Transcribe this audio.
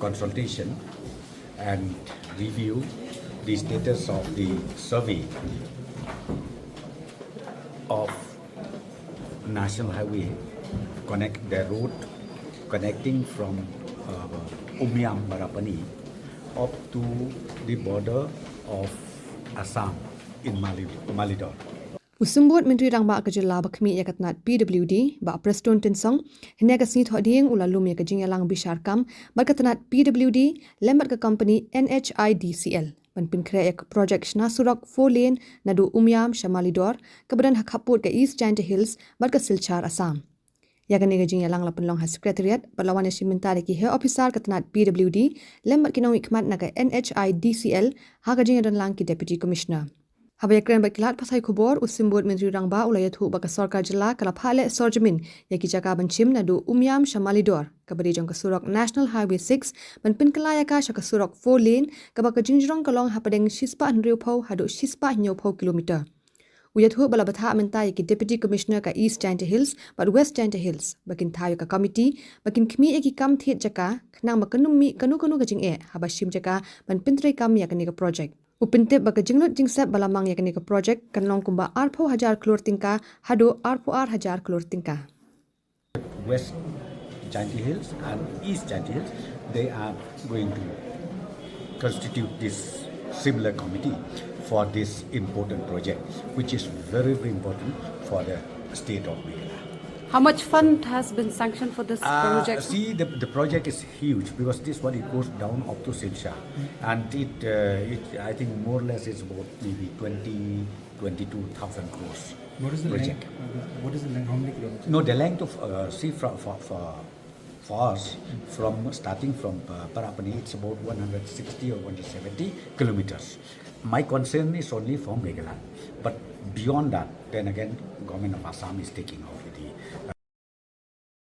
consultation and review the status of the survey of National Highway the road connecting from Umiam Barapani up to the border of Assam in Malidor. Usumbut Menteri Rangba Kajala Bakmi Yakatnat PWD ba Preston Tinsong hinega sni thoding ulalum ya kajing yalang bisharkam barkatnat PWD lembat ka company NHIDCL ban Pynkhreh ek project shna surok 4 lane naduh Umiam Malidor kebadan hakaput ke East Giant Hills barka Silchar Assam. Yakane kajing yalang lapan long secretariat balawan simentari ki he officer katnat PWD lembat kinong ikmat naga NHIDCL ha kajing dan lang ki deputy commissioner. Habayakran bakilat pasai kubor usimbut Menteri Rangba ulayathu baka Sorkar jela kalaphale sorjamin yaki jaka banchim naduh Umiam Malidor kabadi jong ka surok National Highway 6 ban Pynkhreh ka shaka surok 4 lane kabaka jingjrong kalong hapadeng shispa nriu phau hadu shispa nyo phau kilometer. Uyathu balabatha amenta yaki deputy commissioner ka East Giant Hills but West Giant Hills bakin thayo ka committee bakin khmi eki kam thiet jaka khnang makanummi kanu gajing habashim jaka ban Pynkhreh kam yakani ka project. Upintip baka jinglut jingsep balamang yakni ka project kanlong kumba arpo hajar klor tingka hado arpo hajar klor tingka. West Giant Hills and East Giant Hills, they are going to constitute this similar committee for this important project, which is very, very important for the state of Meghalaya. How much fund has been sanctioned for this project? See, the project is huge because this one it goes down up to Silchar, and it I think more or less is about maybe 22,000 crores. What is the project. length? What is the length? How many kilometers? No, the length of see for us from starting from Parapani, it's about 160 or 170 kilometers. My concern is only for Meghalaya, but beyond that, then again, government of Assam is taking over the